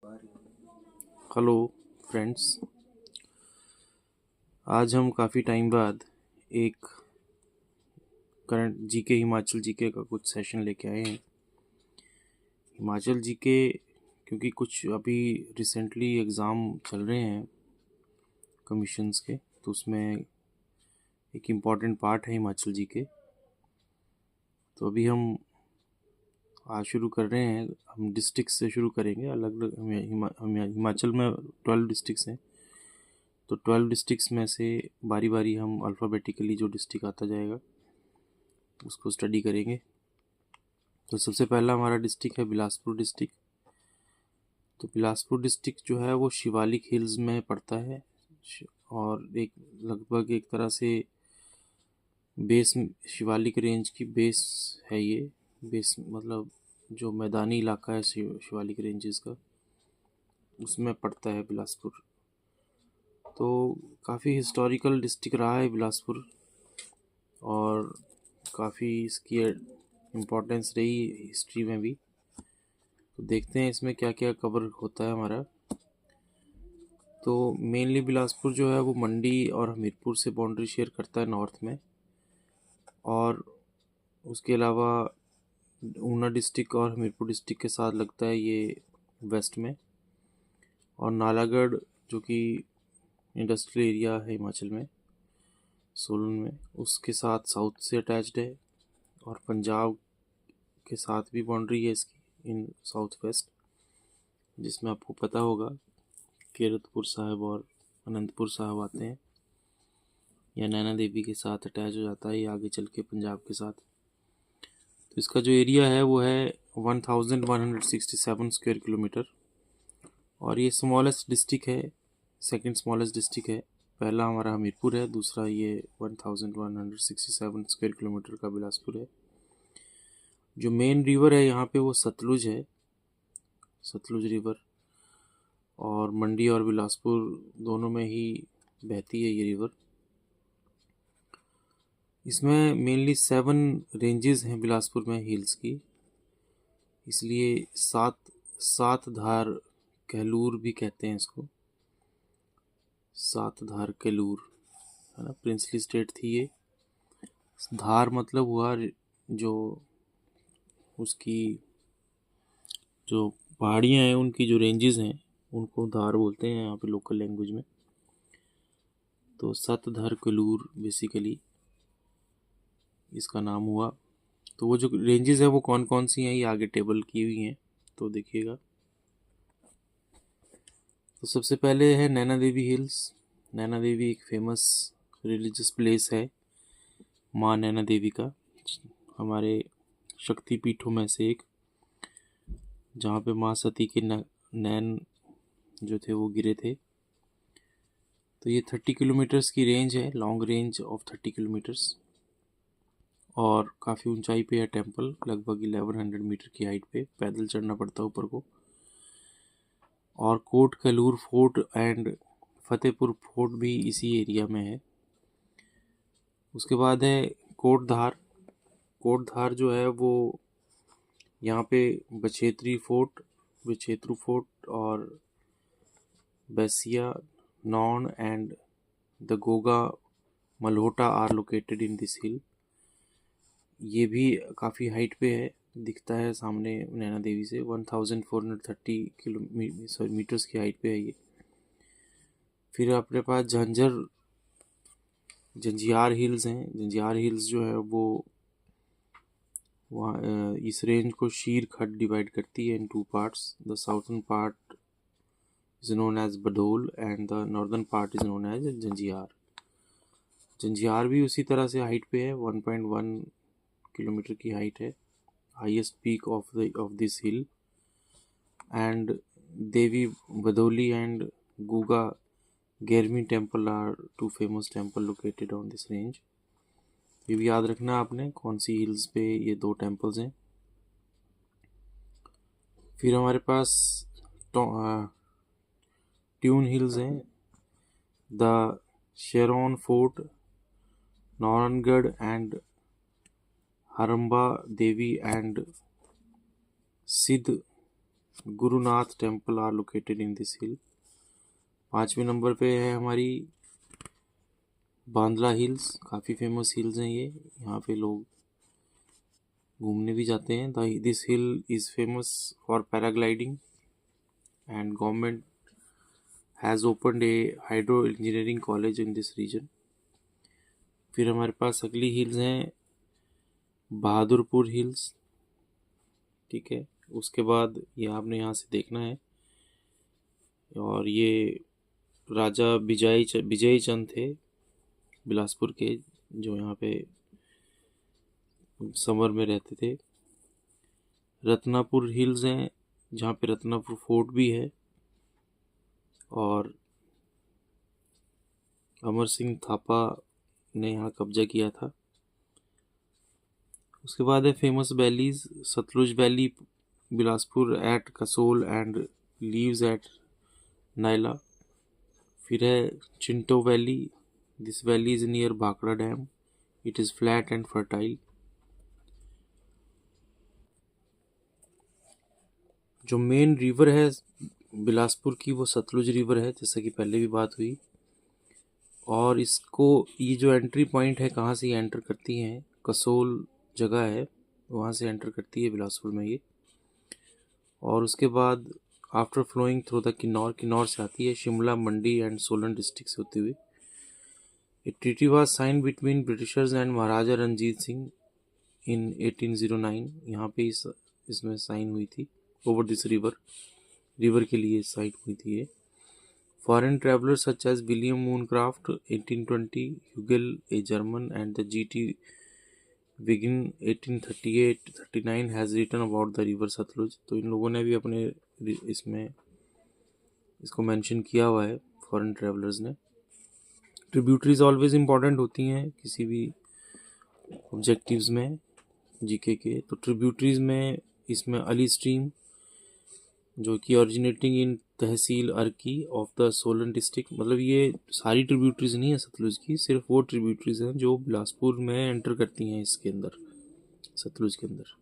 Hello friends. आज हम काफ़ी टाइम बाद एक करंट जीके हिमाचल जीके का कुछ सेशन लेके आए हैं। हिमाचल जीके क्योंकि कुछ अभी रिसेंटली एग्ज़ाम चल रहे हैं कमीशंस के, तो उसमें एक इम्पॉर्टेंट पार्ट है हिमाचल जीके। तो अभी हम आज शुरू कर रहे हैं। हम डिस्ट्रिक्ट से शुरू करेंगे। अलग अलग हिमाचल में 12 डिस्ट्रिक्ट्स हैं, तो 12 डिस्ट्रिक्ट्स में से बारी बारी हम अल्फ़ाबेटिकली जो डिस्ट्रिक्ट आता जाएगा उसको स्टडी करेंगे। तो सबसे पहला हमारा डिस्ट्रिक्ट है बिलासपुर डिस्ट्रिक्ट। तो बिलासपुर डिस्ट्रिक्ट जो है वो शिवालिक हिल्स में पड़ता है और एक लगभग एक तरह से बेस शिवालिक रेंज की बेस है ये। बेस मतलब जो मैदानी इलाका है शिवालिक रेंजेस का, उसमें पड़ता है बिलासपुर। तो काफ़ी हिस्टोरिकल डिस्ट्रिक्ट रहा है बिलासपुर और काफ़ी इसकी इम्पोर्टेंस रही हिस्ट्री में भी। तो देखते हैं इसमें क्या क्या कवर होता है हमारा। तो मेनली बिलासपुर जो है वो मंडी और हमीरपुर से बाउंड्री शेयर करता है नॉर्थ में, और उसके अलावा ऊना डिस्ट्रिक्ट और हमीरपुर डिस्ट्रिक्ट के साथ लगता है ये वेस्ट में। और नालागढ़ जो कि इंडस्ट्रियल एरिया है हिमाचल में, सोलन में, उसके साथ साउथ से अटैच्ड है। और पंजाब के साथ भी बाउंड्री है इसकी इन साउथ वेस्ट, जिसमें आपको पता होगा कीरतपुर साहिब और अनंतपुर साहिब आते हैं, या नैना देवी के साथ अटैच हो जाता है ये आगे चल के पंजाब के साथ। तो इसका जो एरिया है वो है 1167 स्क्वायर किलोमीटर, और ये स्मॉलेस्ट डिस्ट्रिक्ट है, सेकंड स्मॉलेस्ट डिस्ट्रिक्ट है। पहला हमारा हमीरपुर है, दूसरा ये 1167 स्क्वायर किलोमीटर का बिलासपुर है। जो मेन रिवर है यहाँ पे वो सतलुज है, सतलुज रिवर, और मंडी और बिलासपुर दोनों में ही बहती है ये रिवर। इसमें मेनली 7 रेंजेस हैं बिलासपुर में हिल्स की, इसलिए सात धार कहलूर भी कहते हैं इसको। सात धार कहलूर है ना, प्रिंसली स्टेट थी ये। धार मतलब हुआ जो उसकी जो पहाड़ियाँ हैं उनकी जो रेंजेस हैं उनको धार बोलते हैं यहाँ पे लोकल लैंग्वेज में। तो सतधर कहलूर बेसिकली इसका नाम हुआ। तो वो जो रेंजेस है वो कौन कौन सी हैं ये आगे टेबल की हुई हैं, तो देखिएगा। तो सबसे पहले है नैना देवी हिल्स। नैना देवी एक फेमस रिलीजियस प्लेस है माँ नैना देवी का, हमारे शक्ति पीठों में से एक, जहाँ पे माँ सती के नैन जो थे वो गिरे थे। तो ये 30 किलोमीटर्स की रेंज है, लॉन्ग रेंज ऑफ 30 किलोमीटर्स, और काफ़ी ऊंचाई पे है टेम्पल, लगभग 1100 मीटर की हाइट पे पैदल चढ़ना पड़ता है ऊपर को। और Kot Kahlur fort and Fatehpur fort भी इसी एरिया में है। उसके बाद है कोटधार। कोटधार जो है वो यहाँ पे बछेत्रु फोर्ट और बैसिया, नॉन and the Goga Malhota are located in this hill. ये भी काफ़ी हाइट पे है, दिखता है सामने नैना देवी से। 1430 मीटर्स की हाइट पे है ये। फिर अपने पास जंजियार हिल्स हैं। जंजियार हिल्स जो है वो वहाँ इस रेंज को शीर खट डिवाइड करती है in 2 parts. The southern part is known as Badol and the northern part is known as Janjiar. Janjiar भी उसी तरह से हाइट पे है, 1.1 किलोमीटर की हाइट है, highest peak of this hill. And Devi Badauli and Guga Gairmi temple are 2 famous temple located on this range. ये भी याद रखना आपने कौन सी हिल्स पे ये 2 टेम्पल्स हैं। फिर हमारे पास ट्यून हिल्स हैं, the Sheron fort, Narayangarh and Haramba Devi and Siddh Gurunath temple are located in this hill. 5वें नंबर पे है हमारी बांद्रा हिल्स, काफ़ी फेमस हिल्स हैं ये, यहाँ पे लोग घूमने भी जाते हैं। This hill is famous for paragliding and government has opened a hydro engineering college in this region. फिर हमारे पास अगली हिल्स हैं बहादुरपुर हिल्स, ठीक है। उसके बाद ये आपने यहाँ से देखना है, और ये राजा विजय चंद थे बिलासपुर के, जो यहाँ पे समर में रहते थे। रत्नापुर हिल्स हैं, जहाँ पे रत्नापुर फोर्ट भी है, और अमर सिंह थापा ने यहाँ कब्जा किया था। उसके बाद है famous valleys, Sutlej valley Bilaspur at Kasol and leaves at Naila. फिर है Chinto valley, this valley is near Bhakra dam, it is flat and fertile. जो मेन रिवर है बिलासपुर की वो सतलुज रिवर है, जैसा कि पहले भी बात हुई। और इसको, ये जो एंट्री पॉइंट है, कहाँ से ये एंटर करती हैं, कसोल जगह है, वहाँ से एंटर करती है बिलासपुर में ये। और उसके बाद after flowing through the Kinnaur से आती है शिमला, मंडी एंड सोलन डिस्ट्रिक्ट से होती हुई। A treaty was sign between Britishers and Maharaja Ranjit Singh in 1809। यहाँ पे इसमें साइन हुई थी, ओवर दिस रिवर के लिए साइन हुई थी ये। Foreign travelers such as William Mooncraft 1820, Hugel a German and the G.T. Wiggin 1838-39 has written about the river Satluj। तो इन लोगों ने भी अपने इसमें इसको मेंशन किया हुआ है, फॉरेन ट्रैवलर्स ने। ट्रिब्यूटरीज ऑलवेज इंपॉर्टेंट होती हैं किसी भी ऑब्जेक्टिव्स में जीके के। तो ट्रिब्यूटरीज में इसमें अली स्ट्रीम, जो कि originating in tehsil Arki of the Solan district, मतलब ये सारी ट्रिब्यूटरीज नहीं है सतलुज की, सिर्फ वो ट्रिब्यूटरीज हैं जो बिलासपुर में एंटर करती हैं इसके अंदर, सतलुज के अंदर।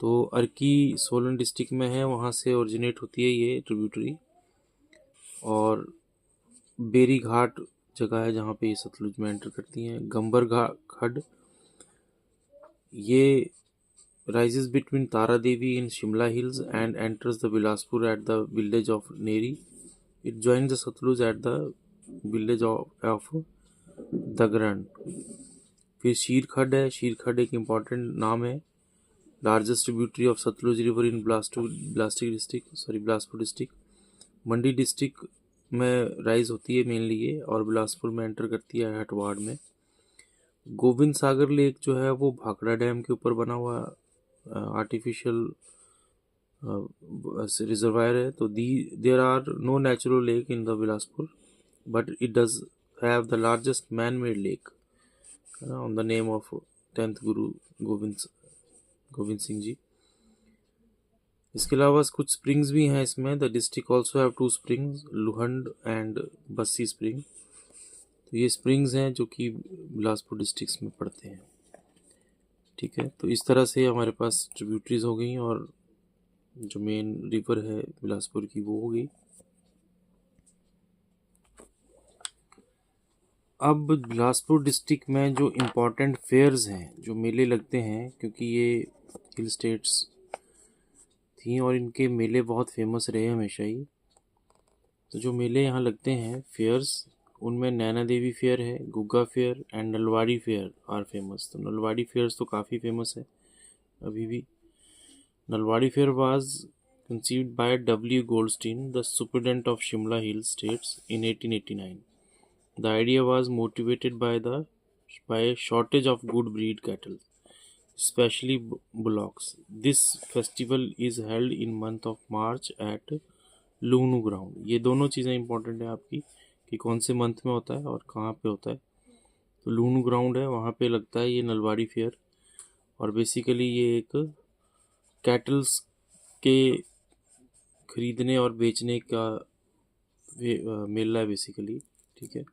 तो अर्की सोलन डिस्ट्रिक्ट में है, वहाँ से ओरिजिनेट होती है ये ट्रिब्यूटरी। और बेरी घाट जगह है जहाँ पे ये सतलुज में एंटर करती हैं। गंबर खड, ये rises between Tara Devi in Shimla Hills and enters the Bilaspur at the village of Neri. It joins the Satluj at the village of Dagran। फिर शीर खड है, शीर खड एक इम्पॉर्टेंट नाम है, largest tributary of Sutlej river in Bilaspur district. Mandi district में rise होती है मेनली ये, और बिलासपुर में एंटर करती है हटवाड़ में। गोविंद सागर लेक जो है वो भाखड़ा डैम के ऊपर बना हुआ आर्टिफिशियल रिजर्वायर है। तो there are no natural lake in the Bilaspur, but it does have the largest man made lake on the name of 10th Guru Govind Singh ji. इसके अलावा कुछ स्प्रिंग्स भी हैं इसमें। The district also have 2 springs, Luhand and Bassi spring. तो ये स्प्रिंग्स हैं जो कि बिलासपुर डिस्ट्रिक्ट में पड़ते हैं, ठीक है। तो इस तरह से हमारे पास ट्रिब्यूटरीज हो गई, और जो मेन रिवर है बिलासपुर की वो हो गई। अब बिलासपुर डिस्ट्रिक्ट में जो इम्पोर्टेंट फेयर्स हैं, जो मेले लगते हैं, क्योंकि ये हिल स्टेट्स थी और इनके मेले बहुत फेमस रहे हमेशा ही। तो जो मेले यहाँ लगते हैं फेयर्स, उनमें नैना देवी फेयर है, Gugga fair and Nalwari fair are famous. तो नलवाड़ी फेयर्स तो काफ़ी फेमस है अभी भी। Nalwari fair was conceived by W. Goldstein, the superintendent of Shimla Hill States, in 1889. The idea was motivated by a shortage of good breed cattle, especially bullocks. This festival is held in month of March at Luhnu ground. ये दोनों चीज़ें important है आपकी, कि कौन से month में होता है और कहाँ पे होता है। तो लूनू ग्राउंड है, वहाँ पे लगता है ये नलवाड़ी फेयर। और बेसिकली ये एक कैटल्स के खरीदने और बेचने का मेला है बेसिकली, ठीक है।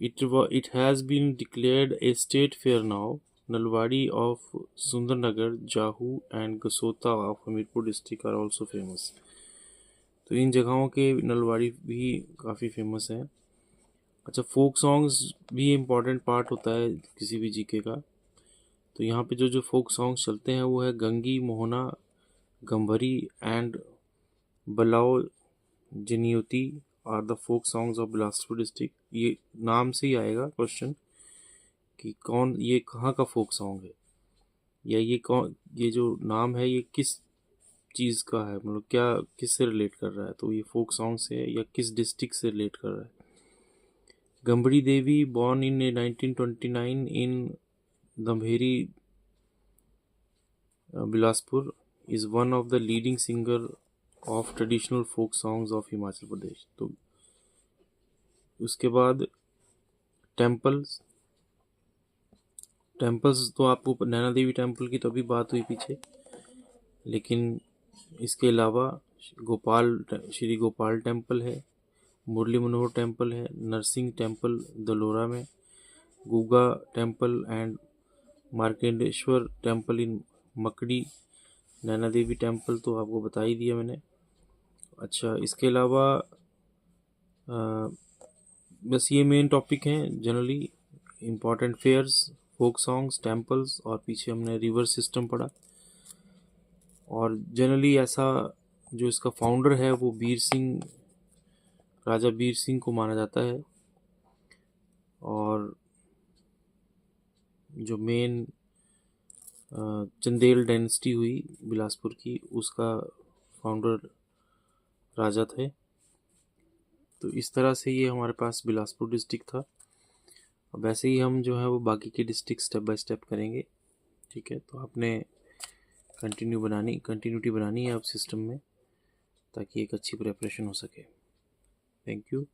It has been declared a state fair now Nalwadi of Sundarnagar, Jahu and Gasota of Hamirpur district are also famous. तो इन जगहों के नलवाड़ी भी काफ़ी फेमस हैं। अच्छा, फोक सॉन्ग्स भी इम्पॉर्टेंट पार्ट होता है किसी भी जीके का। तो यहाँ पे जो जो फोक सॉन्ग्स चलते हैं वो है Gangi, Mohna, Gambhri and Balao Janiyoti are the folk songs of Bilaspur district. ये नाम से ही आएगा क्वेश्चन कि कौन, ये कहाँ का फोक सॉन्ग है, या ये कौन, ये जो नाम है ये किस चीज़ का है, मतलब क्या, किस से रिलेट कर रहा है। तो ये फोक सॉन्ग से है या किस डिस्ट्रिक्ट से रिलेट कर रहा है। गंभरी देवी born in 1929 in Dambheri, Bilaspur, is one of the leading singer of traditional folk songs of Himachal Pradesh. तो उसके बाद टेम्पल्स, टेम्पल्स तो आपको नैना देवी टेम्पल की तो अभी बात हुई पीछे, लेकिन इसके अलावा श्री गोपाल टेम्पल है, मुरली मनोहर टेम्पल है, नरसिंह टेम्पल दलोरा में, Guga temple and Markandeshwar temple in Makri, Naina Devi temple तो आपको बता ही दिया मैंने। अच्छा, इसके अलावा बस ये मेन टॉपिक हैं generally, important fairs, folk songs, temples, और पीछे हमने रिवर सिस्टम पढ़ा। और जनरली ऐसा जो इसका फाउंडर है वो बीर सिंह, राजा बीर सिंह को माना जाता है। और जो मेन चंदेल डायनेस्टी हुई बिलासपुर की, उसका फाउंडर राजा थे। तो इस तरह से ये हमारे पास बिलासपुर डिस्ट्रिक्ट था। अब ऐसे ही हम जो है वो बाकी के डिस्ट्रिक्ट स्टेप बाय स्टेप करेंगे। ठीक है, तो आपने कंटिन्यूटी बनानी है अब सिस्टम में, ताकि एक अच्छी प्रिपरेशन हो सके। Thank you.